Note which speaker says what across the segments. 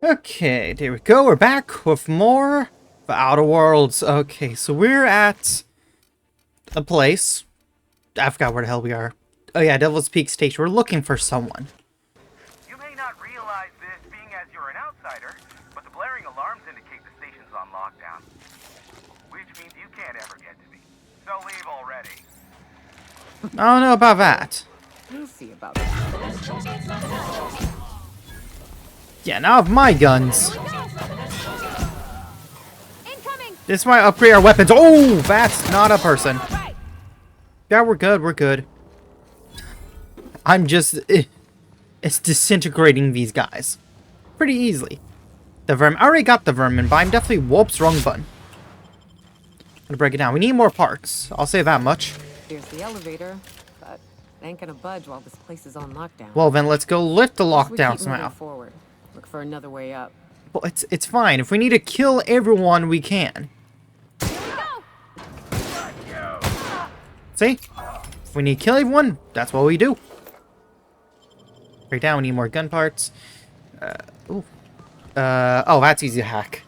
Speaker 1: Okay, there we go. We're back with more of Outer Worlds. Okay, so we're at a place. I forgot where the hell we are. Oh yeah, Devil's Peak Station. We're looking for someone.
Speaker 2: You may not realize this being as you're an outsider, but the blaring alarms indicate the station's on lockdown. Which means you can't ever get to me. So leave already.
Speaker 1: I don't know about that.
Speaker 3: We'll see about that.
Speaker 1: Yeah, now with my guns.
Speaker 3: Incoming!
Speaker 1: This might upgrade our weapons. Oh, that's not a person. Yeah, we're good. We're good. I'm just... it's disintegrating these guys. Pretty easily. The vermin. I already got the vermin, but I'm definitely... Whoops, wrong button. Gonna break it down. We need more parts. I'll say that much.
Speaker 3: Here's the elevator, but it ain't gonna budge while this place is on lockdown.
Speaker 1: Well, then let's go lift the
Speaker 3: Guess we
Speaker 1: lockdown
Speaker 3: keep
Speaker 1: somehow.
Speaker 3: moving forward. Look for another way up.
Speaker 1: Well, it's fine. If we need to kill everyone, we can. See? If we need to kill everyone, that's what we do. Right down, we need more gun parts. Oh, that's easy to hack.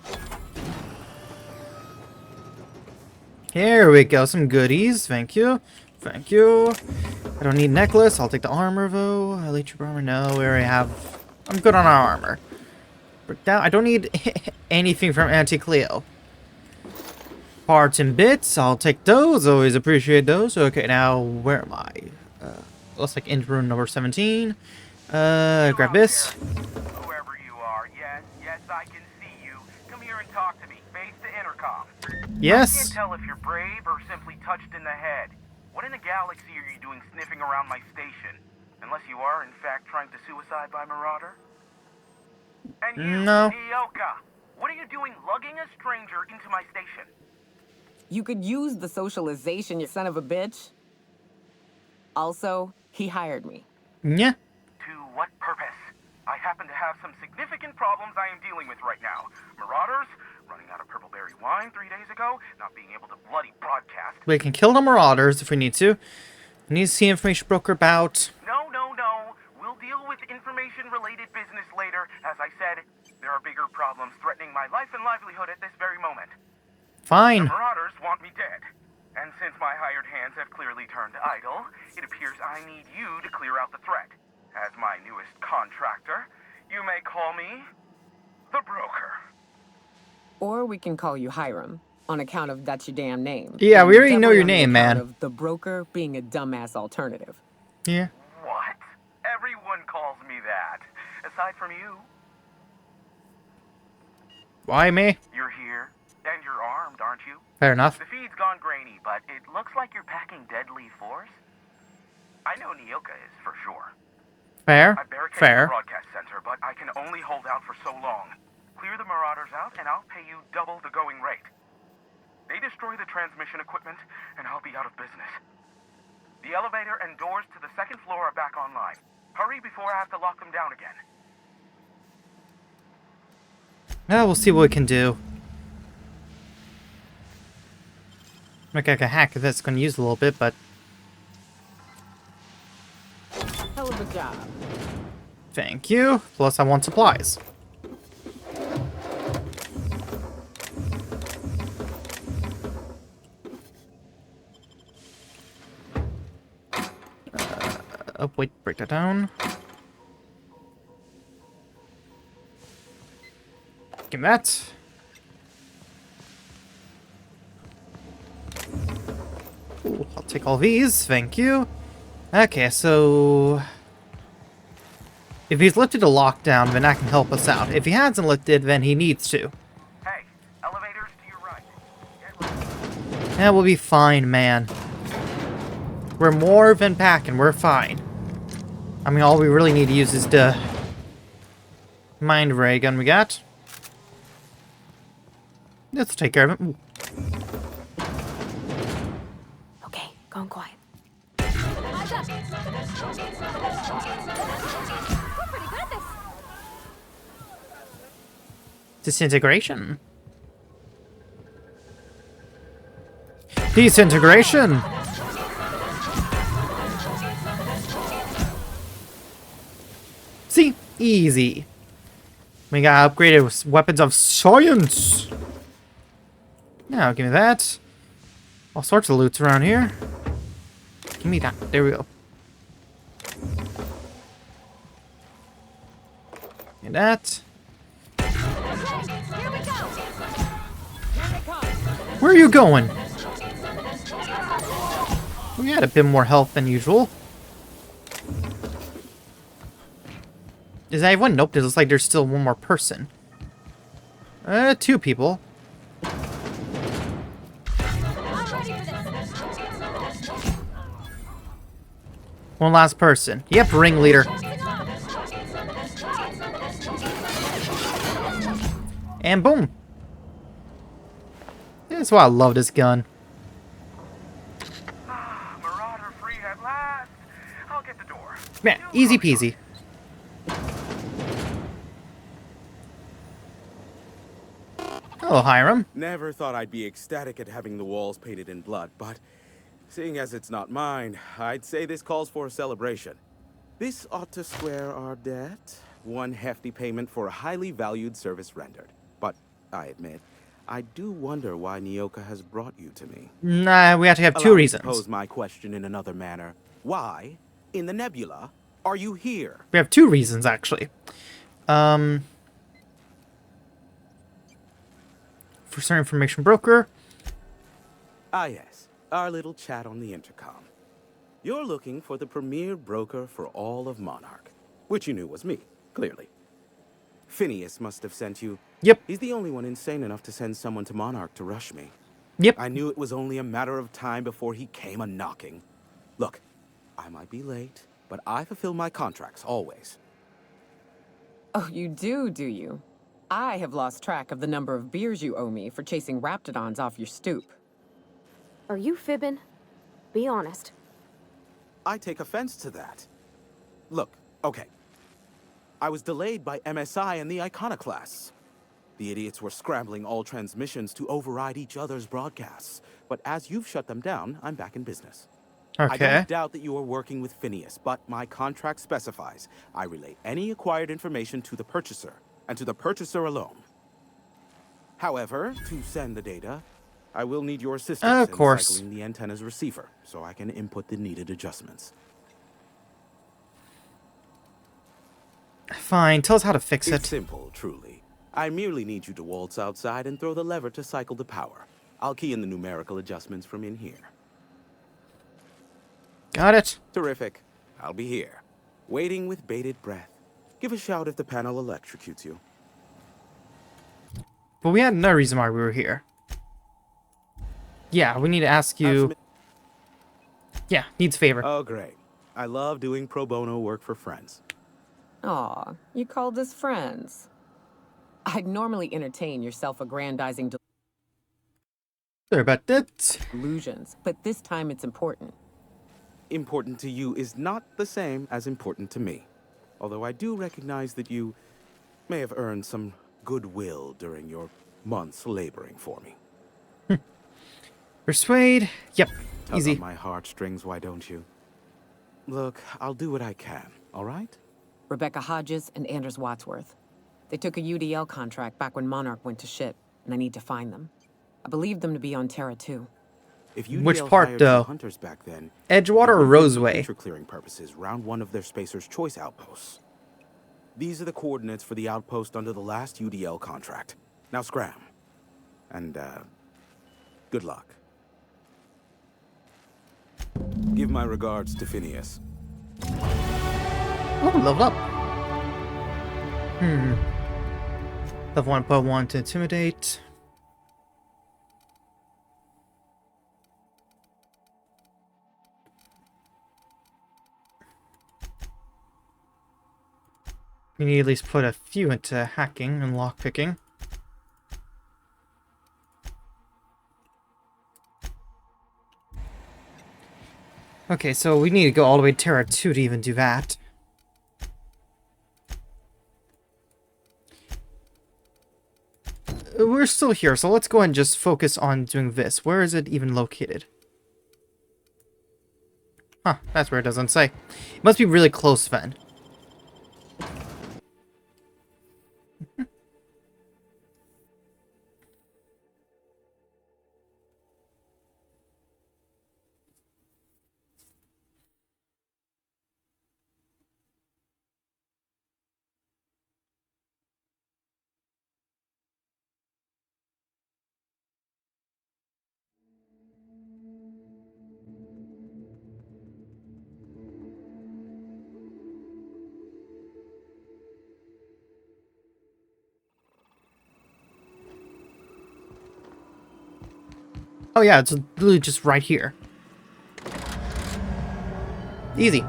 Speaker 1: Here we go, some goodies. Thank you. Thank you. I don't need necklace. I'll take the armor, though. Elite Trooper armor. No, we already have... I'm good on our armor. But now, I don't need anything from Anti-Cleo. Parts and bits. I'll take those. Always appreciate those. Okay, now, where am I? Looks like into room number 17. Grab this.
Speaker 2: Whoever you are, yes, I can see you. Come here and talk to me, face to intercom.
Speaker 1: Yes.
Speaker 2: I can't tell if you're brave or simply touched in the head. What in the galaxy are you doing sniffing around my station? Unless you are, in fact, trying to suicide by Marauder? And you,
Speaker 1: No.
Speaker 2: Ioka, what are you doing lugging a stranger into my station?
Speaker 3: You could use the socialization, you son of a bitch. Also, he hired me.
Speaker 1: Yeah.
Speaker 2: To what purpose? I happen to have some significant problems I am dealing with right now. Marauders, running out of purple-berry wine 3 days ago, not being able to bloody broadcast.
Speaker 1: We can kill the Marauders if we need to. We need to see information broker about...
Speaker 2: No. We'll deal with information-related business later. As I said, there are bigger problems threatening my life and livelihood at this very moment.
Speaker 1: Fine.
Speaker 2: The Marauders want me dead. And since my hired hands have clearly turned idle, it appears I need you to clear out the threat. As my newest contractor, you may call me the Broker.
Speaker 3: Or we can call you Hiram, on account of that's your damn name.
Speaker 1: Yeah, we
Speaker 3: And
Speaker 1: already know your
Speaker 3: definitely on
Speaker 1: name,
Speaker 3: the account
Speaker 1: man.
Speaker 3: Of the Broker being a dumbass alternative.
Speaker 1: Yeah.
Speaker 2: What? Everyone calls me that. Aside from you.
Speaker 1: Why me?
Speaker 2: You're here, and you're armed, aren't you?
Speaker 1: Fair enough.
Speaker 2: The feed's gone grainy, but it looks like you're packing deadly force. I know Nioka is, for sure.
Speaker 1: Fair.
Speaker 2: I barricaded
Speaker 1: Fair.
Speaker 2: the broadcast center, but I can only hold out for so long. Clear the Marauders out, and I'll pay you double the going rate. They destroy the transmission equipment, and I'll be out of business. The elevator and doors to the second floor are back online. Hurry before I have to lock them down again.
Speaker 1: We'll see what we can do. Like I can hack this. Going to use a little bit, but...
Speaker 3: Hell of a job.
Speaker 1: Thank you. Plus, I want supplies. Oh, wait. Break that down. Give me that. Ooh, I'll take all these. Thank you. Okay, so... if he's lifted a lockdown, then that can help us out. If he hasn't lifted, then he needs to.
Speaker 2: Hey, elevators to your right. Get ready.
Speaker 1: Yeah, we'll be fine, man. We're more than packing. We're fine. I mean, all we really need to use is the mind ray gun we got. Let's take care of it. Ooh.
Speaker 3: Okay, going quiet.
Speaker 4: We're pretty good at this.
Speaker 1: Disintegration. Disintegration. See? Easy. We got upgraded with weapons of science. Now, give me that. All sorts of loots around here. Give me that. There we go. And that.
Speaker 4: Here we go.
Speaker 1: Where are you going? We had a bit more health than usual. Is that everyone? Nope, it looks like there's still one more person. Two people.
Speaker 4: I'm ready for this.
Speaker 1: One last person. Yep, ringleader. And boom. That's why I love this gun.
Speaker 2: Marauder free at last. I'll get the door.
Speaker 1: Man, easy peasy. Hello, Hiram.
Speaker 5: Never thought I'd be ecstatic at having the walls painted in blood, but seeing as it's not mine, I'd say this calls for a celebration. This ought to square our debt. One hefty payment for a highly valued service rendered. But I admit, I do wonder why Nyoka has brought you to me.
Speaker 1: Nah, we have to have two
Speaker 5: Allow me to
Speaker 1: reasons.
Speaker 5: pose my question in another manner. Why, in the nebula, are you here?
Speaker 1: We have two reasons, actually. For certain information broker.
Speaker 5: Ah yes, our little chat on the intercom. You're looking for the premier broker for all of Monarch, which you knew was me, clearly. Phineas must have sent you.
Speaker 1: Yep.
Speaker 5: He's the only one insane enough to send someone to Monarch to rush me.
Speaker 1: Yep.
Speaker 5: I knew it was only a matter of time before he came a-knocking. Look, I might be late, but I fulfill my contracts, always.
Speaker 3: Oh, you do you? I have lost track of the number of beers you owe me for chasing raptidons off your stoop.
Speaker 4: Are you fibbing? Be honest.
Speaker 5: I take offense to that. Look, okay. I was delayed by MSI and the Iconoclasts. The idiots were scrambling all transmissions to override each other's broadcasts. But as you've shut them down, I'm back in business. I
Speaker 1: Okay.
Speaker 5: don't doubt that you are working with Phineas, but my contract specifies I relay any acquired information to the purchaser, and to the purchaser alone. However, to send the data, I will need your assistance
Speaker 1: Of
Speaker 5: in
Speaker 1: course.
Speaker 5: cycling the antenna's receiver, so I can input the needed adjustments.
Speaker 1: Fine, tell us how to fix
Speaker 5: It's
Speaker 1: it.
Speaker 5: simple, truly. I merely need you to waltz outside and throw the lever to cycle the power. I'll key in the numerical adjustments from in here.
Speaker 1: Got it.
Speaker 5: Terrific. I'll be here, waiting with bated breath. Give a shout if the panel electrocutes you.
Speaker 1: But we had another reason why we were here. Yeah, we need to ask
Speaker 5: Have
Speaker 1: you.
Speaker 5: some-
Speaker 1: Yeah, needs a favor.
Speaker 5: Oh, great. I love doing pro bono work for friends.
Speaker 3: Aw, you called us friends. I'd normally entertain your self-aggrandizing
Speaker 1: Sorry about that.
Speaker 3: delusions, but this time it's important.
Speaker 5: Important to you is not the same as important to me. Although I do recognize that you may have earned some goodwill during your months laboring for me.
Speaker 1: Persuade. Yep,
Speaker 5: Tug
Speaker 1: easy.
Speaker 5: on my heartstrings, why don't you? Look, I'll do what I can, all right?
Speaker 3: Rebecca Hodges and Anders Wadsworth. They took a UDL contract back when Monarch went to shit, and I need to find them. I believe them to be on Terra too.
Speaker 5: If you
Speaker 1: Which part, though?
Speaker 5: Hunters back then,
Speaker 1: Edgewater or Roseway?
Speaker 5: For clearing purposes, round one of their Spacer's Choice outposts. These are the coordinates for the outpost under the last UDL contract. Now scram. And, good luck. Give my regards to Phineas.
Speaker 1: Oh, level up. Level 1.1 to intimidate. We need to at least put a few into hacking and lockpicking. Okay, so we need to go all the way to Terra 2 to even do that. We're still here, so let's go ahead and just focus on doing this. Where is it even located? Huh, that's where it doesn't say. It must be really close then. Oh yeah, it's literally just right here. Easy.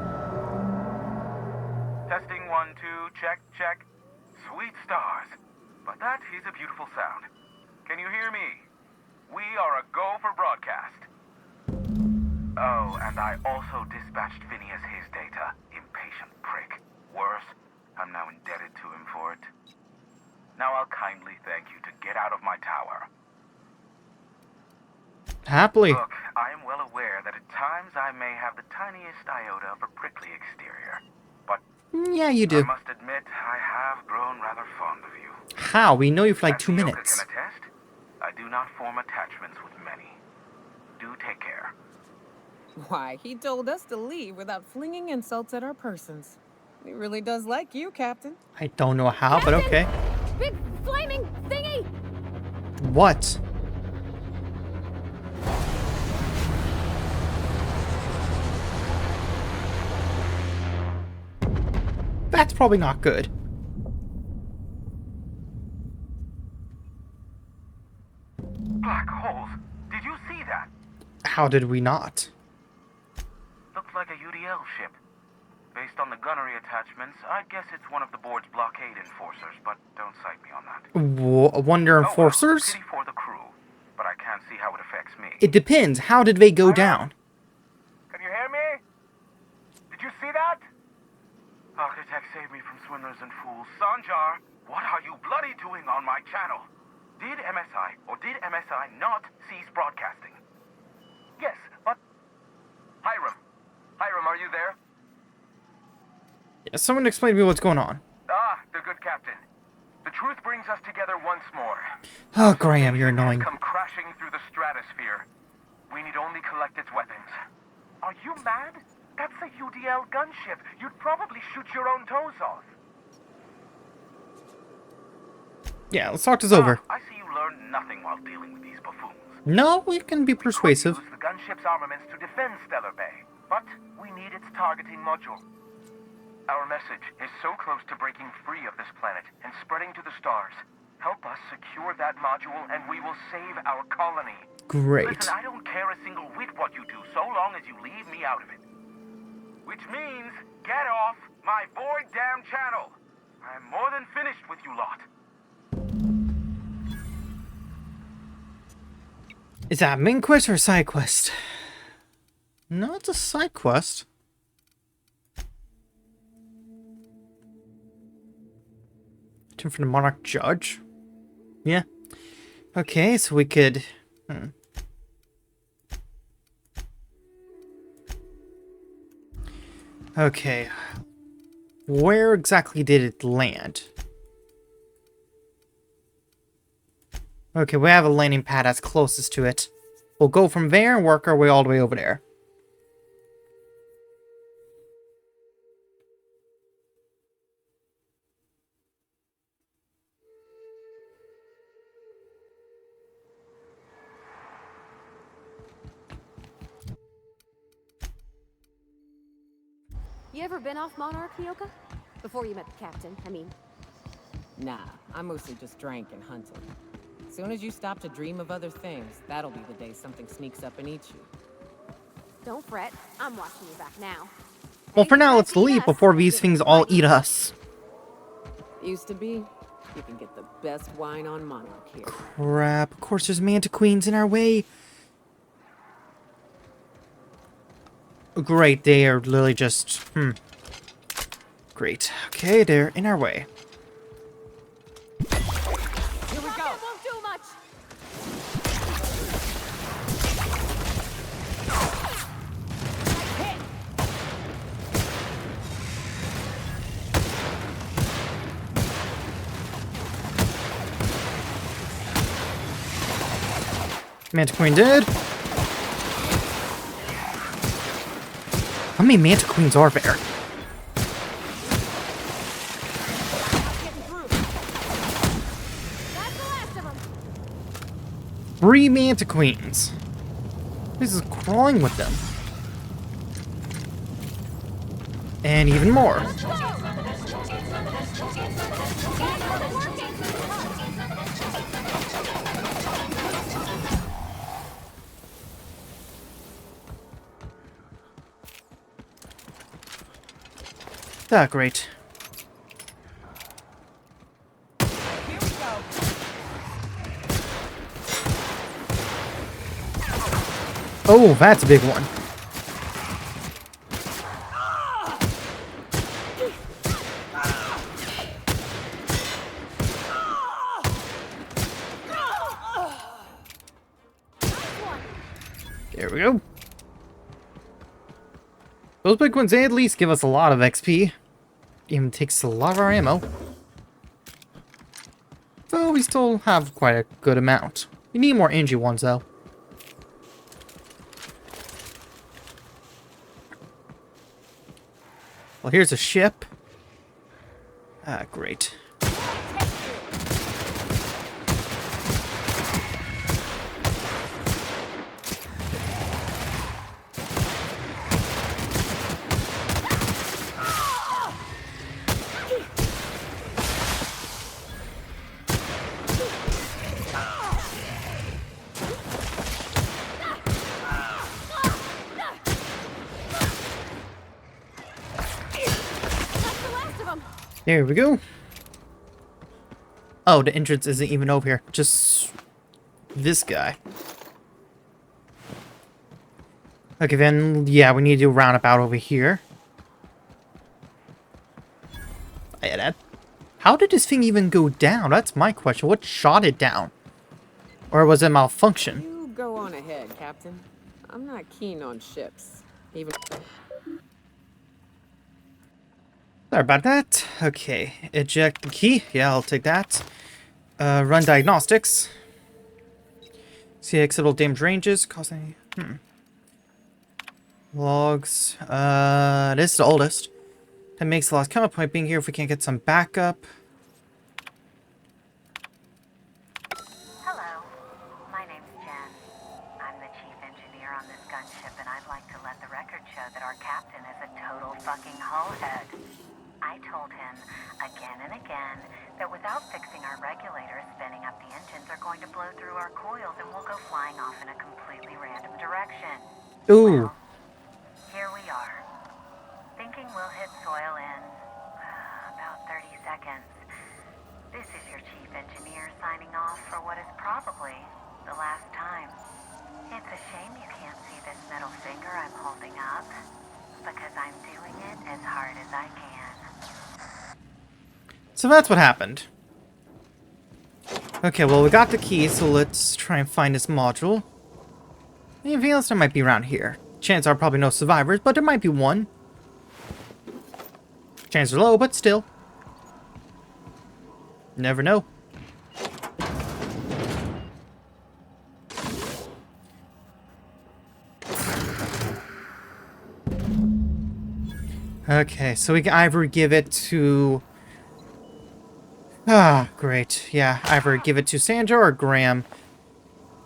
Speaker 2: Testing 1, 2, check, check. Sweet stars. But that is a beautiful sound. Can you hear me? We are a go for broadcast. Oh, and I also dispatched Phineas his data. Impatient prick. Worse, I'm now indebted to him for it. Now I'll kindly thank you to get out of my tower.
Speaker 1: Happily.
Speaker 2: Look, I am well aware that at times I may have the tiniest iota of a prickly exterior. But
Speaker 1: Yeah, you do.
Speaker 2: I must admit, I have grown rather fond of you.
Speaker 1: How? We know you for like
Speaker 2: As
Speaker 1: 2
Speaker 2: Nyoka
Speaker 1: minutes.
Speaker 2: can attest, I do not form attachments with many. Do take care.
Speaker 3: Why, he told us to leave without flinging insults at our persons. He really does like you, Captain.
Speaker 1: I don't know how, but okay.
Speaker 4: Big flaming thingy!
Speaker 1: What? That's probably not good.
Speaker 2: Black holes. Did you see that?
Speaker 1: How did we not?
Speaker 2: Looks like a UDL ship. Based on the gunnery attachments, I guess it's one of the board's blockade enforcers, but don't cite me on that.
Speaker 1: Wonder
Speaker 2: Oh, well,
Speaker 1: Enforcers?
Speaker 2: pity for the crew, but I can't see how it affects me.
Speaker 1: It depends. How did they go down?
Speaker 2: Can you hear me? Did you see that? Architect saved me from swindlers and fools. Sanjar, what are you bloody doing on my channel? Did MSI or did MSI not cease broadcasting? Yes, but... Hiram. Hiram, are you there?
Speaker 1: Yeah, someone explain to me what's going on.
Speaker 2: Ah, the good captain. The truth brings us together once more.
Speaker 1: Oh, Graham, you're annoying.
Speaker 2: Come crashing through the stratosphere. We need only collect its weapons. Are you mad? That's a UDL gunship. You'd probably shoot your own toes off.
Speaker 1: Yeah, let's talk this over.
Speaker 2: I see you learned nothing while dealing with these buffoons.
Speaker 1: No, we can be persuasive.
Speaker 2: We could use the gunship's armaments to defend Stellar Bay, but we need its targeting module. Our message is so close to breaking free of this planet and spreading to the stars. Help us secure that module and we will save our colony.
Speaker 1: Great.
Speaker 2: Listen, I don't care a single whit what you do, so long as you leave me out of it. Which means, get off my bored damn channel. I'm more than finished with you lot.
Speaker 1: Is that a main quest or a side quest? No, it's a side quest. Turn for the Monarch Judge. Yeah. Okay, so we could... Okay. Where exactly did it land? Okay, we have a landing pad that's closest to it. We'll go from there and work our way all the way over there.
Speaker 4: You ever been off Monarch, Nyoka? Before you met the captain, I mean.
Speaker 3: Nah, I mostly just drank and hunted. As soon as you stop to dream of other things, that'll be the day something sneaks up and eats you.
Speaker 4: Don't fret. I'm watching you back now.
Speaker 1: Well, for now, let's
Speaker 4: Anything
Speaker 1: leave
Speaker 4: us,
Speaker 1: before these
Speaker 4: get
Speaker 1: things all
Speaker 4: money.
Speaker 1: eat us.
Speaker 3: Used to be. You can get the best wine on Monarch here.
Speaker 1: Crap. Of course, there's Manta Queens in our way. Great, they are literally just... Great. Okay, they're in our way.
Speaker 3: Here we go!
Speaker 4: That won't do much.
Speaker 1: Manta Queen dead. How many Manta Queens are there?
Speaker 4: That's the last of them.
Speaker 1: 3 Manta Queens. This is crawling with them. And even more. Ah, great. Oh, that's a big one. There we go. Those big ones, they at least give us a lot of XP. Even takes a lot of our ammo. Though we still have quite a good amount. We need more energy ones, though. Well, here's a ship. Ah, great. There we go. Oh, the entrance isn't even over here. Just this guy. Okay, then, yeah, we need to do a roundabout over here. Yeah, that. How did this thing even go down? That's my question. What shot it down? Or was it malfunction?
Speaker 3: You go on ahead, Captain. I'm not keen on ships. Even...
Speaker 1: Sorry about that. Okay, eject the key. Yeah, I'll take that. Run diagnostics. See exitable damage ranges. Cause any... Logs. This is the oldest. That makes the last counterpoint being here if we can't get some backup.
Speaker 6: Hello, my name's Jen. I'm the chief engineer on this gunship, and I'd like to let the record show that our captain is a total fucking hullhead. I told him again and again that without fixing our regulators, spinning up the engines are going to blow through our coils and we'll go flying off in a completely random direction.
Speaker 1: Ooh.
Speaker 6: Well, here we are. Thinking we'll hit soil in about 30 seconds. This is your chief engineer signing off for what is probably the last time. It's a shame you can't see this middle finger I'm holding up, because I'm doing it as hard as I can.
Speaker 1: So that's what happened. Okay, well, we got the key, so let's try and find this module. Anything else that might be around here? Chances are probably no survivors, but there might be one. Chances are low, but still. Never know. Okay, so we can either give it to... Ah, great. Yeah, either give it to Sandra or Graham.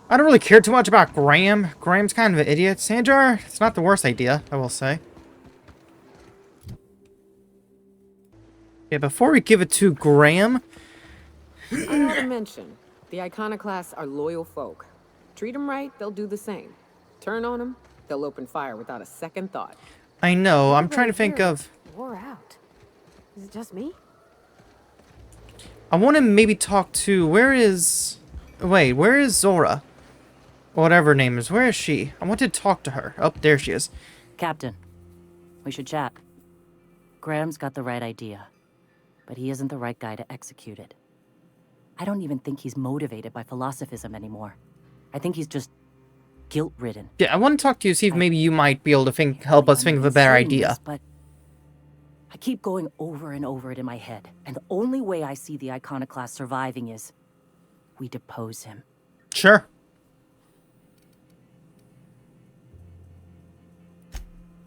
Speaker 1: I don't really care too much about Graham. Graham's kind of an idiot. Sandra, it's not the worst idea, I will say. Yeah, before we give it to Graham...
Speaker 3: I have to mention, the Iconoclasts are loyal folk. Treat them right, they'll do the same. Turn on them, they'll open fire without a second thought.
Speaker 1: I know, I'm trying to think of...
Speaker 4: Wore out. Is it just me?
Speaker 1: I want to maybe talk to... Where is... Wait, where is Zora? Whatever her name is. Where is she? I want to talk to her. Oh, there she is.
Speaker 7: Captain, we should chat. Graham's got the right idea, but he isn't the right guy to execute it. I don't even think he's motivated by philosophism anymore. I think he's just guilt-ridden.
Speaker 1: Yeah, I want to talk to you, see if maybe you might be able to help us think of a better idea.
Speaker 7: But I keep going over and over it in my head, and the only way I see the Iconoclast surviving is we depose him.
Speaker 1: Sure.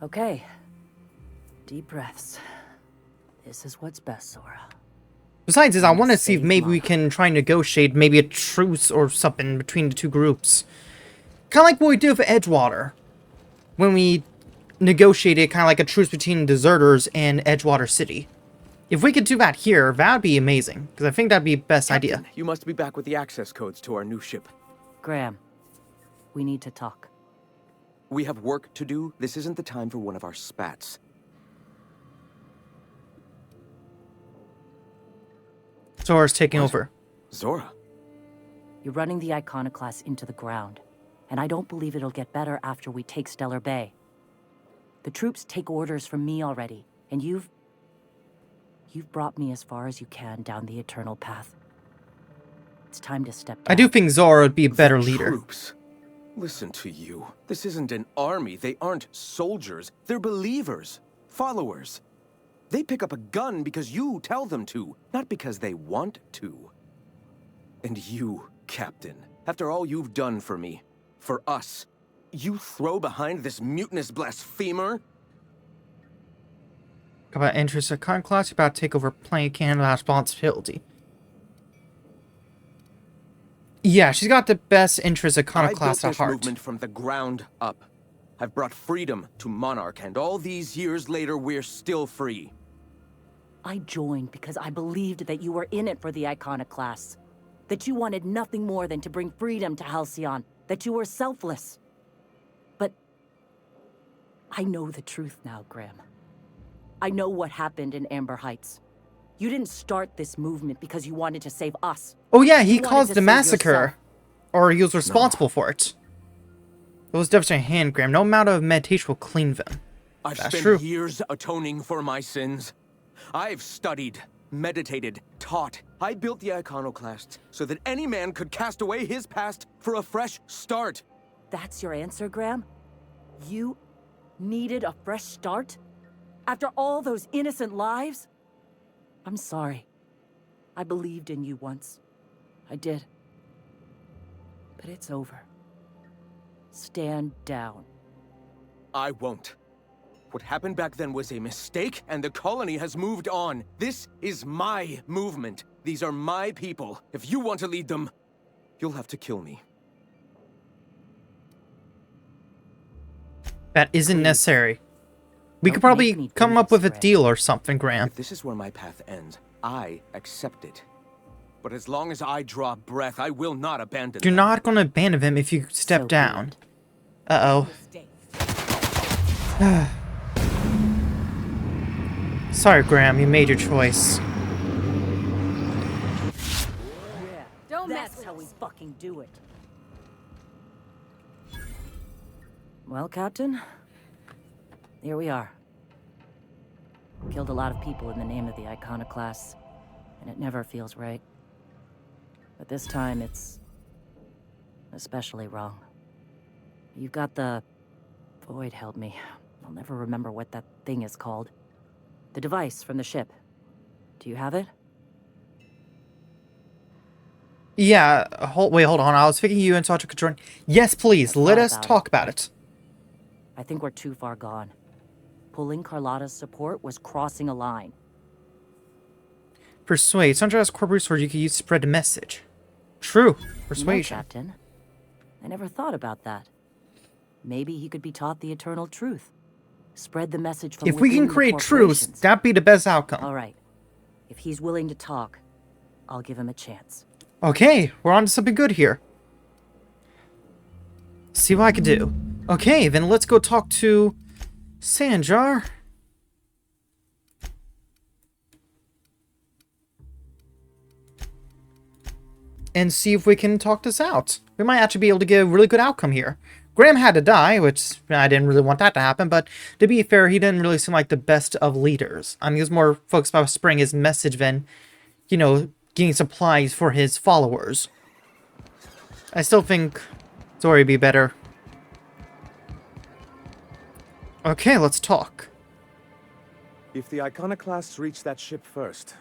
Speaker 7: Okay. Deep breaths. This is what's best, Sora.
Speaker 1: Besides this, I want to see if
Speaker 7: Save
Speaker 1: maybe we
Speaker 7: Mana.
Speaker 1: can try and negotiate maybe a truce or something between the two groups. Kind of like what we did with Edgewater. When we negotiated kind of like a truce between deserters and Edgewater City. If we could do that here, that'd be amazing. Because I think that'd be the best idea.
Speaker 8: Captain, you must be back with the access codes to our new ship.
Speaker 7: Graham, we need to talk.
Speaker 8: We have work to do. This isn't the time for one of our spats.
Speaker 1: Zora's taking over.
Speaker 8: Zora?
Speaker 7: You're running the Iconoclasts into the ground, and I don't believe it'll get better after we take Stellar Bay. The troops take orders from me already, and you've brought me as far as you can down the eternal path. It's time to step down.
Speaker 1: I do think Zora would be a better leader.
Speaker 8: Troops. Listen to you. This isn't an army. They aren't soldiers. They're believers. Followers. They pick up a gun because you tell them to, not because they want to. And you, Captain, after all you've done for me, for us, you throw behind this mutinous blasphemer?
Speaker 1: About interest of Iconoclast, about to take over playing Canada responsibility. Yeah, she's got the best interest of Iconoclast
Speaker 8: I
Speaker 1: at
Speaker 8: built this
Speaker 1: heart.
Speaker 8: movement from the ground up. I've brought freedom to Monarch, and all these years later, we're still free.
Speaker 7: I joined because I believed that you were in it for the Iconoclasts. That you wanted nothing more than to bring freedom to Halcyon. That you were selfless. But I know the truth now, Graham. I know what happened in Amber Heights. You didn't start this movement because you wanted to save us.
Speaker 1: Oh yeah, he
Speaker 7: You wanted
Speaker 1: caused
Speaker 7: to
Speaker 1: the
Speaker 7: save
Speaker 1: massacre.
Speaker 7: yourself.
Speaker 1: Or he was responsible for it. It was devastating hand, Graham. No amount of meditation will clean them.
Speaker 8: I've
Speaker 1: That's
Speaker 8: spent
Speaker 1: true.
Speaker 8: years atoning for my sins. I've studied, meditated, taught. I built the Iconoclasts so that any man could cast away his past for a fresh start.
Speaker 7: That's your answer, Graham? You needed a fresh start? After all those innocent lives? I'm sorry. I believed in you once. I did. But it's over. Stand down.
Speaker 8: I won't. What happened back then was a mistake, and the colony has moved on. This is my movement. These are my people. If you want to lead them, you'll have to kill me.
Speaker 1: That isn't
Speaker 7: Please.
Speaker 1: necessary. We
Speaker 7: Don't
Speaker 1: could probably
Speaker 7: make me do
Speaker 1: come up
Speaker 7: this,
Speaker 1: with a
Speaker 7: Graham.
Speaker 1: deal or something, Graham.
Speaker 8: If this is where my path ends, I accept it. But as long as I draw breath, I will not abandon
Speaker 1: You're
Speaker 8: them.
Speaker 1: not going to abandon him if you step
Speaker 7: So be
Speaker 1: down.
Speaker 7: it.
Speaker 1: Uh-oh. Sorry, Graham. You made your choice.
Speaker 7: Don't That's how we fucking do it. Well, Captain, here we are. Killed a lot of people in the name of the Iconoclasts, and it never feels right. But this time, it's especially wrong. You've got the... Void, help me. I'll never remember what that thing is called. The device from the ship. Do you have it?
Speaker 1: Yeah, wait, hold on. I was thinking you and Sasha could join. Yes, please.
Speaker 7: I
Speaker 1: Let
Speaker 7: thought
Speaker 1: us
Speaker 7: about
Speaker 1: talk
Speaker 7: it.
Speaker 1: about it.
Speaker 7: I think we're too far gone. Pulling Carlotta's support was crossing a line.
Speaker 1: Persuade. Sandra has corporate sword you could use to spread a message. True.
Speaker 7: You know,
Speaker 1: Persuasion.
Speaker 7: Captain, I never thought about that. Maybe he could be taught the eternal truth. Spread the message from
Speaker 1: If we can
Speaker 7: within the
Speaker 1: create truce,
Speaker 7: corporations.
Speaker 1: that'd be the best outcome.
Speaker 7: All right. If he's willing to talk, I'll give him a chance.
Speaker 1: Okay, we're on to something good here. See what I can do. Okay, then let's go talk to Sanjar. And see if we can talk this out. We might actually be able to get a really good outcome here. Graham had to die, which I didn't really want that to happen, but to be fair, he didn't really seem like the best of leaders. I mean, he was more focused about spreading his message than, you know, getting supplies for his followers. I still think Zori would be better. Okay, let's talk.
Speaker 5: If the Iconoclasts reach that ship first,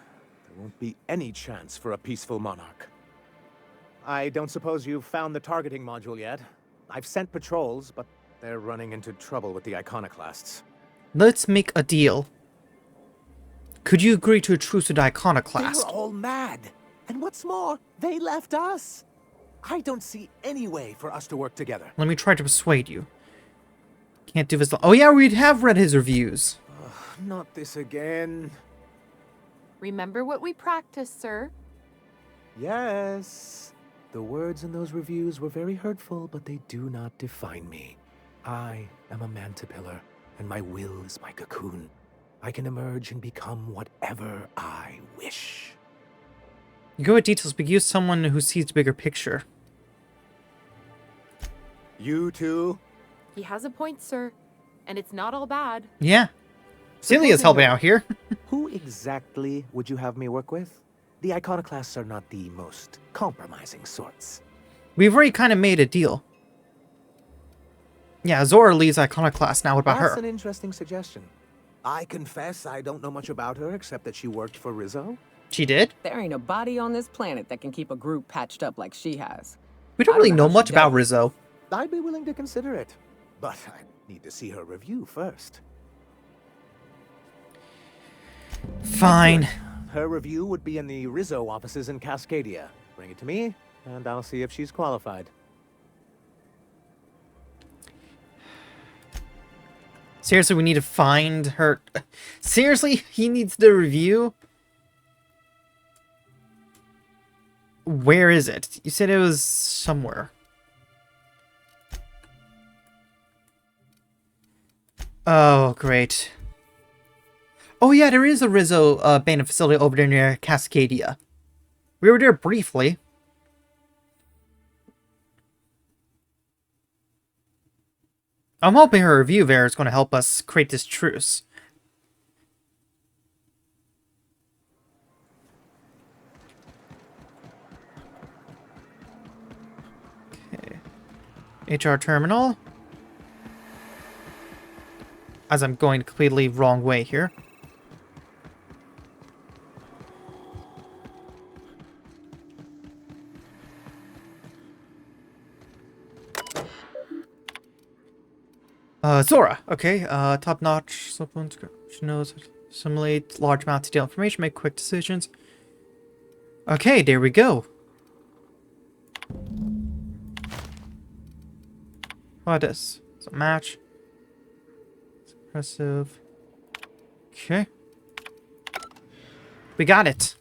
Speaker 5: there won't be any chance for a peaceful monarch.
Speaker 9: I don't suppose you've found the targeting module yet? I've sent patrols, but
Speaker 5: They're running into trouble with the Iconoclasts.
Speaker 1: Let's make a deal. Could you agree to a truce with
Speaker 9: They
Speaker 1: Iconoclast?
Speaker 9: were all mad. And what's more, they left us. I don't see any way for us to work together.
Speaker 1: Let me try to persuade you. Can't do this. Oh yeah, we have read his reviews.
Speaker 9: Not this again.
Speaker 10: Remember what we practiced, sir.
Speaker 9: Yes. The words in those reviews were very hurtful, but they do not define me. I am a mantipillar, and my will is my cocoon. I can emerge and become whatever I wish.
Speaker 1: You go with details, but use someone who sees the bigger picture.
Speaker 9: You too?
Speaker 10: He has a point, sir. And it's not all bad.
Speaker 1: Yeah. Celia's helping out here.
Speaker 9: Who exactly would you have me work with? The Iconoclasts are not the most compromising sorts.
Speaker 1: We've already kind of made a deal. Yeah, Zora leads Iconoclast. Now what about
Speaker 9: That's
Speaker 1: her?
Speaker 9: an interesting suggestion. I confess I don't know much about her except that she worked for Rizzo.
Speaker 1: She did?
Speaker 3: There ain't a body on this planet that can keep a group patched up like she has.
Speaker 1: We don't
Speaker 3: I don't
Speaker 1: really
Speaker 3: know
Speaker 1: know
Speaker 3: how she
Speaker 1: much
Speaker 3: does
Speaker 1: about
Speaker 3: it.
Speaker 1: Rizzo.
Speaker 9: I'd be willing to consider it, but I need to see her review first.
Speaker 1: Fine.
Speaker 9: Her review would be in the Rizzo offices in Cascadia. Bring it to me, and I'll see if she's qualified.
Speaker 1: Seriously, we need to find her. Seriously, he needs the review? Where is it? You said it was somewhere. Oh, great. Oh yeah, there is a Rizzo abandoned facility over there near Cascadia. We were there briefly. I'm hoping her review there is going to help us create this truce. Okay. HR terminal. As I'm going completely wrong way here. Zora. Okay, top-notch. Someone she knows how to assimilate large amounts of data information, make quick decisions. Okay, there we go. What is? It's a match. It's impressive. Okay. We got it.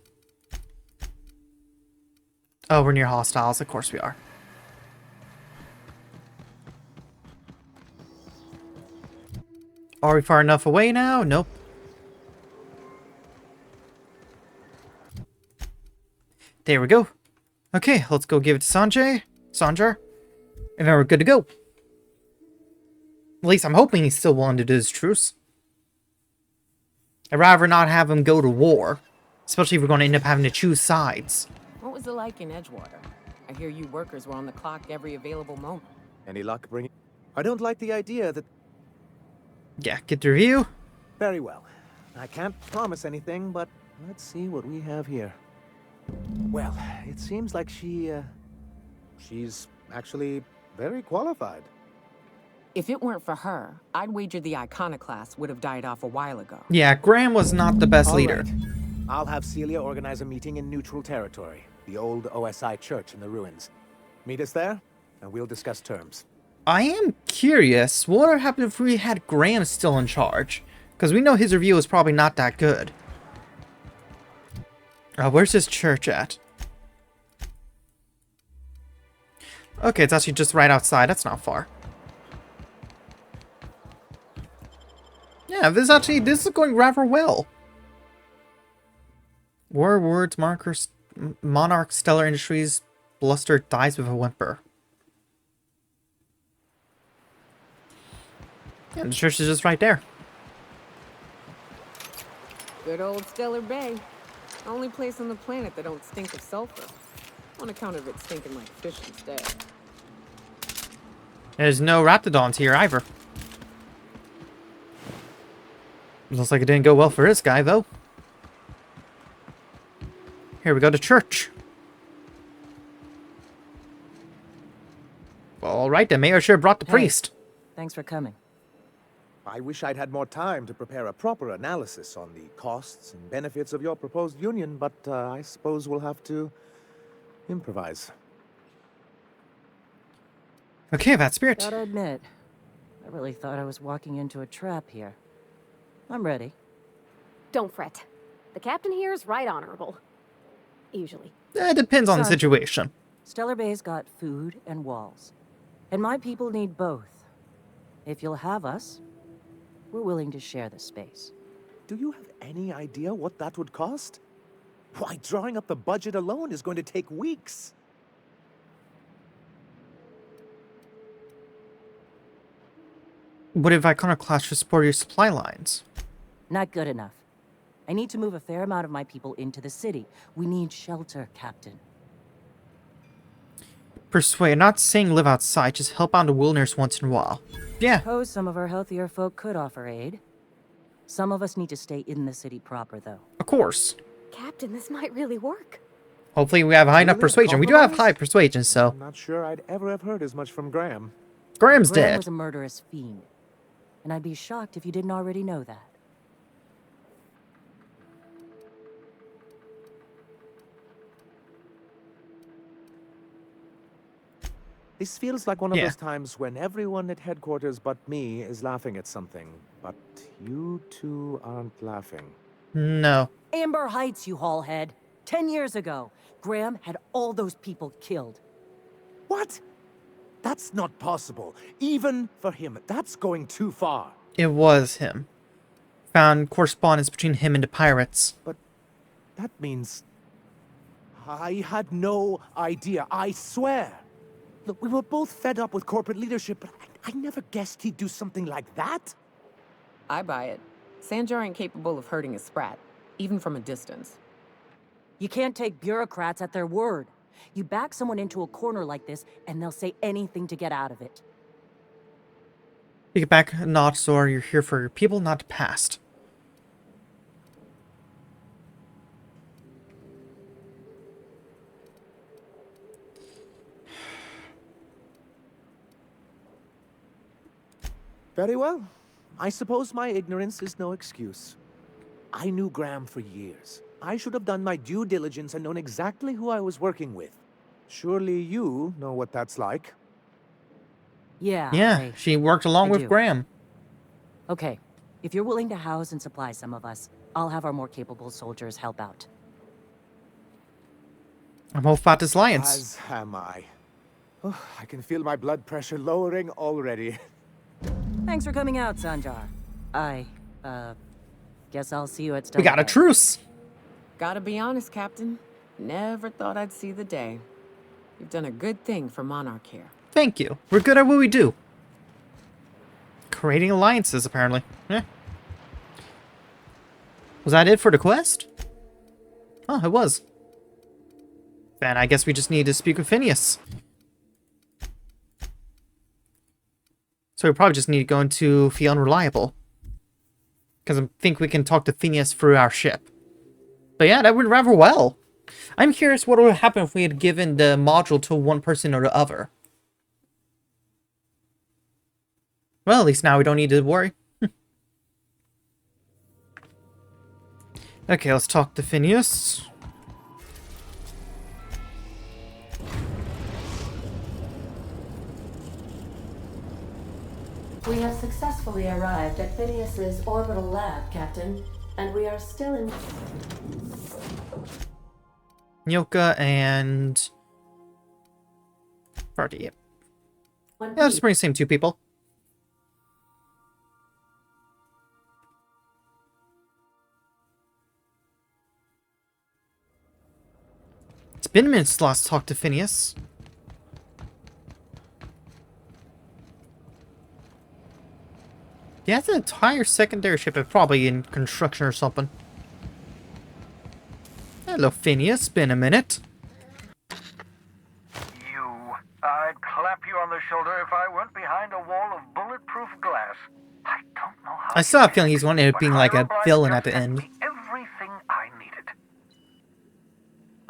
Speaker 1: Oh, we're near hostiles. Of course we are. Are we far enough away now? Nope. There we go. Okay, let's go give it to Sanjar. And then we're good to go. At least I'm hoping he's still willing to do this truce. I'd rather not have him go to war. Especially if we're going to end up having to choose sides.
Speaker 3: What was it like in Edgewater? I hear you workers were on the clock every available moment.
Speaker 9: Any luck bringing... I don't like the idea that...
Speaker 1: Yeah, get the review.
Speaker 9: Very well. I can't promise anything, but let's see what we have here. Well, it seems like she's actually very qualified.
Speaker 3: If it weren't for her, I'd wager the Iconoclasts would have died off a while ago.
Speaker 1: Yeah, Graham was not the best
Speaker 9: All
Speaker 1: leader.
Speaker 9: right. I'll have Celia organize a meeting in neutral territory, the old OSI church in the ruins. Meet us there, and we'll discuss terms.
Speaker 1: I am curious, what would happen if we had Graham still in charge? Because we know his review is probably not that good. Where's his church at? Okay, it's actually just right outside. That's not far. Yeah, this is going rather well. War words, Monarch Stellar Industries, Bluster dies with a whimper. Yeah, the church is just right there.
Speaker 3: Good old Stellar Bay. Only place on the planet that don't stink of sulfur. On account of it stinking like fish instead.
Speaker 1: There's no raptidons here either. Looks like it didn't go well for this guy, though. Here we go to church. All right, the mayor sure brought the
Speaker 7: Hey.
Speaker 1: priest.
Speaker 7: Thanks for coming.
Speaker 9: I wish I'd had more time to prepare a proper analysis on the costs and benefits of your proposed union, but I suppose we'll have to improvise.
Speaker 1: Okay, bad spirit.
Speaker 7: Gotta admit, I really thought I was walking into a trap here. I'm ready.
Speaker 4: Don't fret. The captain here is right honorable. Usually.
Speaker 1: It depends on the
Speaker 7: Son.
Speaker 1: situation.
Speaker 7: Stellar Bay's got food and walls. And my people need both. If you'll have us, we're willing to share the space.
Speaker 9: Do you have any idea what that would cost? Why, drawing up the budget alone is going to take weeks.
Speaker 1: What if Iconoclasts should support your supply lines?
Speaker 7: Not good enough. I need to move a fair amount of my people into the city. We need shelter, Captain.
Speaker 1: Persuade, not saying live outside, just help out in the wilderness once in a while. Yeah.
Speaker 7: Suppose some of our healthier folk could offer aid. Some of us need to stay in the city proper, though.
Speaker 1: Of course.
Speaker 4: Captain, this might really work.
Speaker 1: Hopefully we have high enough
Speaker 9: Really?
Speaker 1: persuasion. We do have
Speaker 9: Compromise?
Speaker 1: high persuasion, so...
Speaker 9: I'm not sure I'd ever have heard as much from Graham.
Speaker 1: Graham's
Speaker 7: Graham
Speaker 1: dead.
Speaker 7: was a murderous fiend. And I'd be shocked if you didn't already know that.
Speaker 9: This feels like one of
Speaker 1: Yeah.
Speaker 9: those times when everyone at headquarters but me is laughing at something. But you two aren't laughing.
Speaker 1: No.
Speaker 7: Amber Heights, you haulhead. 10 years ago, Graham had all those people killed.
Speaker 9: What? That's not possible. Even for him, that's going too far.
Speaker 1: It was him. Found correspondence between him and the pirates.
Speaker 9: But that means... I had no idea, I swear. Look, we were both fed up with corporate leadership, but I never guessed he'd do something like that.
Speaker 3: I buy it. Sanjar ain't capable of hurting a sprat, even from a distance.
Speaker 7: You can't take bureaucrats at their word. You back someone into a corner like this, and they'll say anything to get out of it.
Speaker 1: You get back, not so you're here for your people, not the past.
Speaker 9: Very well. I suppose my ignorance is no excuse. I knew Graham for years. I should have done my due diligence and known exactly who I was working with. Surely you know what that's like.
Speaker 7: Yeah.
Speaker 1: Yeah, she worked along
Speaker 7: I
Speaker 1: with
Speaker 7: do.
Speaker 1: Graham.
Speaker 7: Okay. If you're willing to house and supply some of us, I'll have our more capable soldiers help out.
Speaker 1: I'm all about this alliance.
Speaker 9: As am I. Oh, I can feel my blood pressure lowering already.
Speaker 7: Thanks for coming out, Sanjar. Guess I'll see you at
Speaker 1: We
Speaker 7: Stellar
Speaker 1: got a
Speaker 7: Bay.
Speaker 1: truce.
Speaker 3: Gotta be honest, Captain. Never thought I'd see the day. You've done a good thing for Monarch here.
Speaker 1: Thank you. We're good at what we do. Creating alliances, apparently. Eh. Was that it for the quest? Oh, it was. Then I guess we just need to speak with Phineas. So we probably just need to go into Feel Unreliable. Because I think we can talk to Phineas through our ship. But yeah, that went rather well. I'm curious what would happen if we had given the module to one person or the other. Well, at least now we don't need to worry. Okay, let's talk to Phineas.
Speaker 11: We have successfully arrived at Phineas's orbital lab, Captain, and we are still in...
Speaker 1: Nyoka and... Party, yep.
Speaker 11: When
Speaker 1: Yeah, let's bring the same two people. It's been a minute since last talked to Phineas. Yeah, it's an entire secondary ship, it's probably in construction or something. Hello, Phineas. Been a minute.
Speaker 2: You. I'd clap you on the shoulder if I weren't behind a wall of bulletproof glass. I don't know how.
Speaker 1: I still have a feeling he's going to end up being like a villain at the end.
Speaker 2: Everything I needed.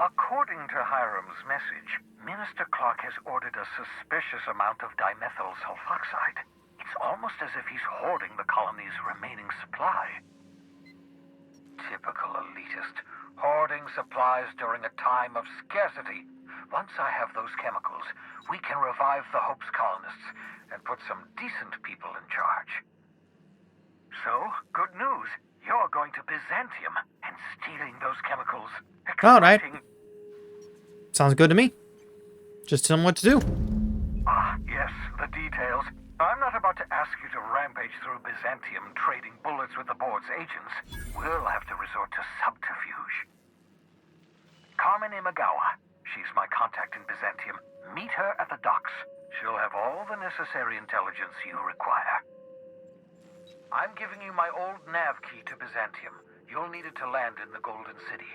Speaker 2: According to Hiram's message, Minister Clark has ordered a suspicious amount of dimethyl sulfoxide. It's
Speaker 12: almost as if he's hoarding the colony's remaining supply. Typical elitist, hoarding supplies during a time of scarcity. Once I have those chemicals, we can revive the Hope's colonists and put some decent people in charge. So, good news. You're going to Byzantium and stealing those chemicals.
Speaker 1: All right.
Speaker 12: Extracting-
Speaker 1: Sounds good to me. Just tell them what to do.
Speaker 12: Ah, yes, the details. I'm not about to ask you to rampage through Byzantium trading bullets with the board's agents. We'll have to resort to subterfuge. Carmen Imagawa. She's my contact in Byzantium. Meet her at the docks. She'll have all the necessary intelligence you require. I'm giving you my old nav key to Byzantium. You'll need it to land in the Golden City.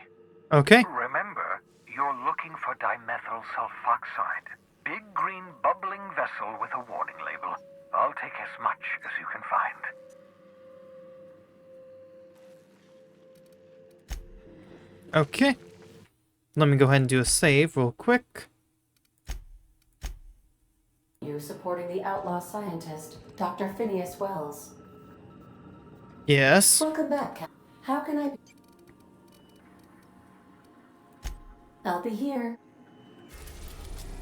Speaker 1: Okay.
Speaker 12: Remember, you're looking for dimethyl sulfoxide. Big green bubbling vessel with a warning label. I'll take as much as you can find.
Speaker 1: Okay. Let me go ahead and do a save real quick.
Speaker 11: You supporting the outlaw scientist, Dr. Phineas Wells.
Speaker 1: Yes.
Speaker 11: Welcome back, Cap. How can I... I'll be here.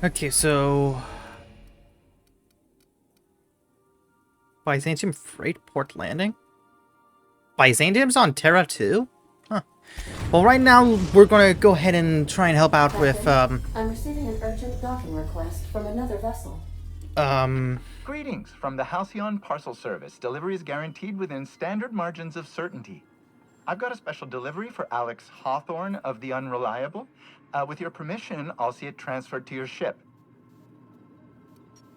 Speaker 1: Okay, so... Byzantium Freight Port Landing? Byzantium's on Terra too? Huh. Well, right now, we're gonna go ahead and try and help out with,
Speaker 11: I'm receiving an urgent docking request from another vessel.
Speaker 13: Greetings from the Halcyon Parcel Service. Delivery is guaranteed within standard margins of certainty. I've got a special delivery for Alex Hawthorne of the Unreliable. With your permission, I'll see it transferred to your ship.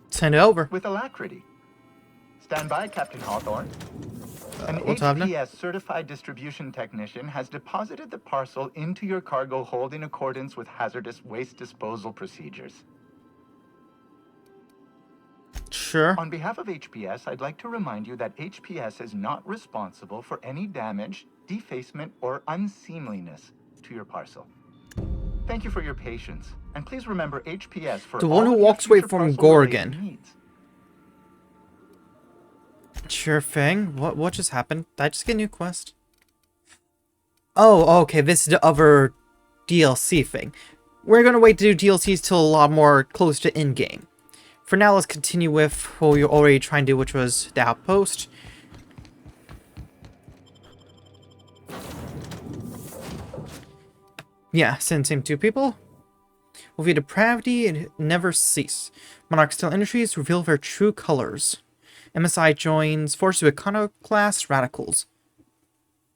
Speaker 1: Send it over.
Speaker 13: With alacrity. Stand by, Captain Hawthorne. An
Speaker 1: what's happening?
Speaker 13: HPS certified distribution technician has deposited the parcel into your cargo hold in accordance with hazardous waste disposal procedures.
Speaker 1: Sure.
Speaker 13: On behalf of HPS, I'd like to remind you that HPS is not responsible for any damage, defacement, or unseemliness to your parcel. Thank you for your patience, and please remember HPS for
Speaker 1: The one who
Speaker 13: all of your
Speaker 1: walks away
Speaker 13: future
Speaker 1: from
Speaker 13: parcel-related
Speaker 1: Gorgon.
Speaker 13: needs.
Speaker 1: Sure thing. What just happened? Did I just get a new quest? Oh, okay. This is the other DLC thing. We're gonna wait to do DLCs till a lot more close to in-game. For now, let's continue with what we were already trying to do, which was the outpost. Yeah, same two people. Will be depravity and never cease. Monarch Steel Industries reveal their true colors. MSI joins forces with Iconoclasts radicals.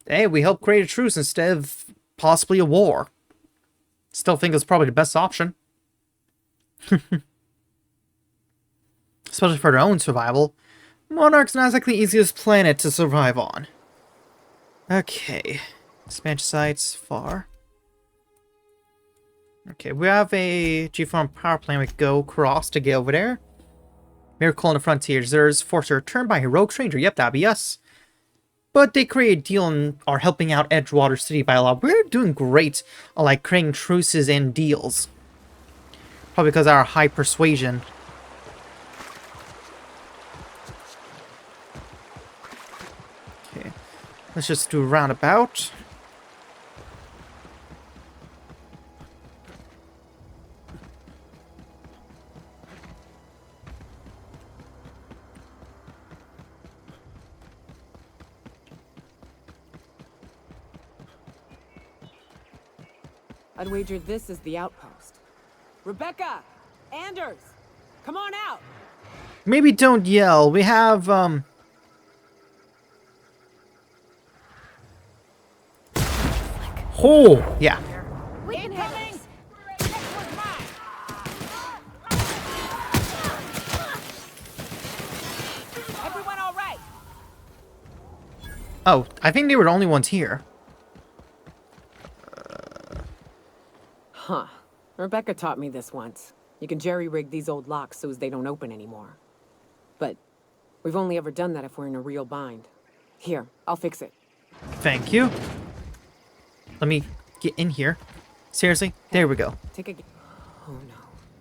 Speaker 1: Hey, we helped create a truce instead of possibly a war. Still think it's probably the best option. Especially for their own survival. Monarch's not exactly the easiest planet to survive on. Okay. Expansion sites far. Okay, we have a G-Farm power plant we go across to get over there. Miracle on the Frontiers. There's forced a return by Heroic Stranger. Yep, that'd be us. But they create a deal and are helping out Edgewater City by a lot. We're doing great on like creating truces and deals. Probably because of our high persuasion. Okay, let's just do a roundabout.
Speaker 3: I'd wager this is the outpost. Rebecca! Anders! Come on out!
Speaker 1: Maybe don't yell. We have, Oh, yeah.
Speaker 10: Incoming! Everyone all right?
Speaker 1: Oh, I think they were the only ones here.
Speaker 3: Huh. Rebecca taught me this once. You can jerry-rig these old locks so as they don't open anymore. But we've only ever done that if we're in a real bind. Here, I'll fix it.
Speaker 1: Thank you. Let me get in here. Seriously? There we go.
Speaker 3: Take a... Oh, no.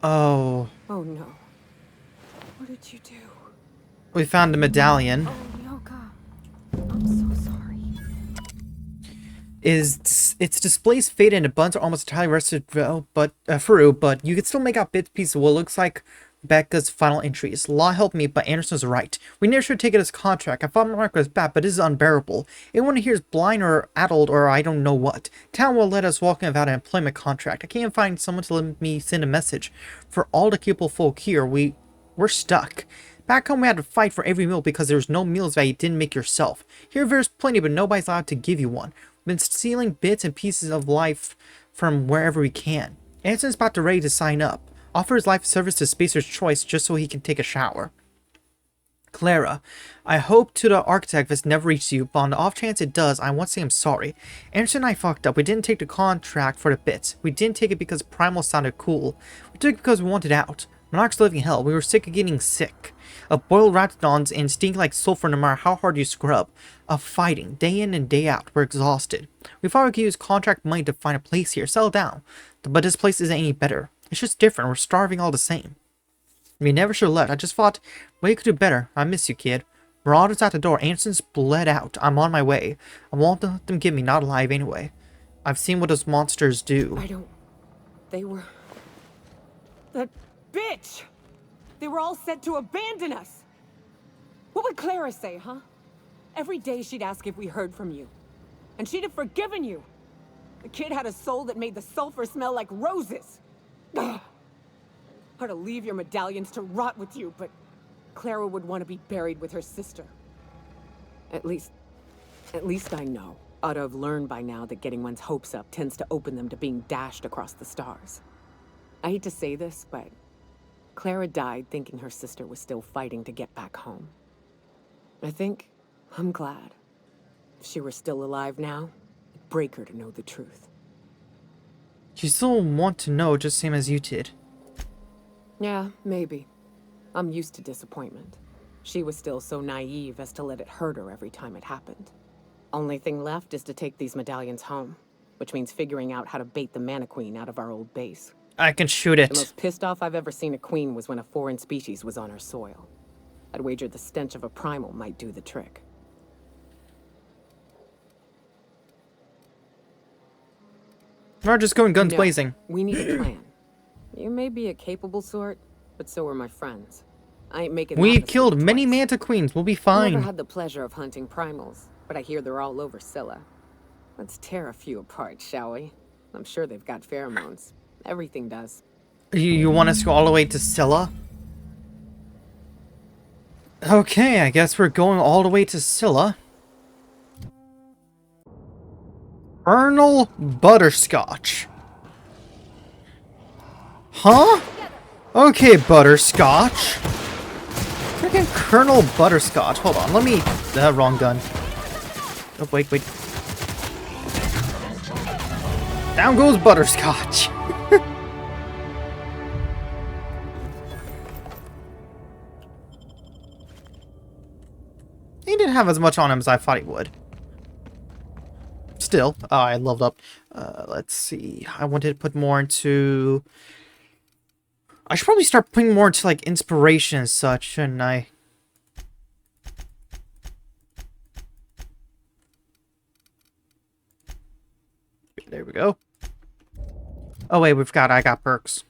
Speaker 1: Oh.
Speaker 3: Oh, no. What did you do?
Speaker 1: We found a medallion.
Speaker 4: Oh, Yoka. I'm so sorry.
Speaker 1: Its displays faded and the buttons are almost entirely rusted through, but you can still make out bits pieces of what looks like Becca's final entries. Law helped me, but Anderson was right. We never should take it as contract. I thought Mark was bad, but this is unbearable. Anyone here is blind or addled or I don't know what. Town will let us walk in without an employment contract. I can't find someone to let me send a message. For all the capable folk here, we're stuck. Back home we had to fight for every meal because there was no meals that you didn't make yourself. Here there's plenty, but nobody's allowed to give you one. We've been stealing bits and pieces of life from wherever we can. Anson's about to ready to sign up. Offer his life service to Spacer's Choice just so he can take a shower. Clara, I hope to the architect this never reaches you, but on the off chance it does, I want to say I'm sorry. Anderson and I fucked up. We didn't take the contract for the bits. We didn't take it because Primal sounded cool. We took it because we wanted out. Monarch's living hell. We were sick of getting sick. Of boiled raptidons and stinking like sulfur no matter how hard you scrub. Of fighting, day in and day out. We're exhausted. We thought we could use contract money to find a place here. Settle down. But this place isn't any better. It's just different. We're starving all the same. We never should have left. I just thought, well, you could do better. I miss you, kid. Marauders at the door. Anderson's bled out. I'm on my way. I won't let them get me, not alive anyway. I've seen what those monsters do.
Speaker 3: They were... That bitch! They were all set to abandon us! What would Clara say, huh? Every day she'd ask if we heard from you. And she'd have forgiven you. The kid had a soul that made the sulfur smell like roses. Ugh. Or to leave your medallions to rot with you, but Clara would want to be buried with her sister. At least I know. Ought to have learned by now that getting one's hopes up tends to open them to being dashed across the stars. I hate to say this, but Clara died thinking her sister was still fighting to get back home. I'm glad. If she were still alive now, it'd break her to know the truth.
Speaker 1: You still want to know just same as you did.
Speaker 3: Yeah, maybe. I'm used to disappointment. She was still so naive as to let it hurt her every time it happened. Only thing left is to take these medallions home, which means figuring out how to bait the Mana Queen out of our old base.
Speaker 1: I can shoot it.
Speaker 3: The most pissed off I've ever seen a queen was when a foreign species was on her soil. I'd wager the stench of a primal might do the trick.
Speaker 1: We're just going guns blazing.
Speaker 3: We need a plan. You may be a capable sort, but so are my friends. I ain't making.
Speaker 1: We've killed many Manta Queens. We'll be fine.
Speaker 3: Never had the pleasure of hunting primals, but I hear they're all over Scylla. Let's tear a few apart, shall we? I'm sure they've got pheromones. Everything does.
Speaker 1: You want us to go all the way to Scylla? Okay, I guess we're going all the way to Scylla. Colonel Butterscotch. Huh? Okay, Butterscotch. Freaking Colonel Butterscotch. Hold on, let me... wrong gun. Oh, wait. Down goes Butterscotch. He didn't have as much on him as I thought he would. Still, I leveled up. Let's see. I wanted to put more into... I should probably start putting more into, like, inspiration and such, shouldn't I? There we go. Oh, wait, I got perks.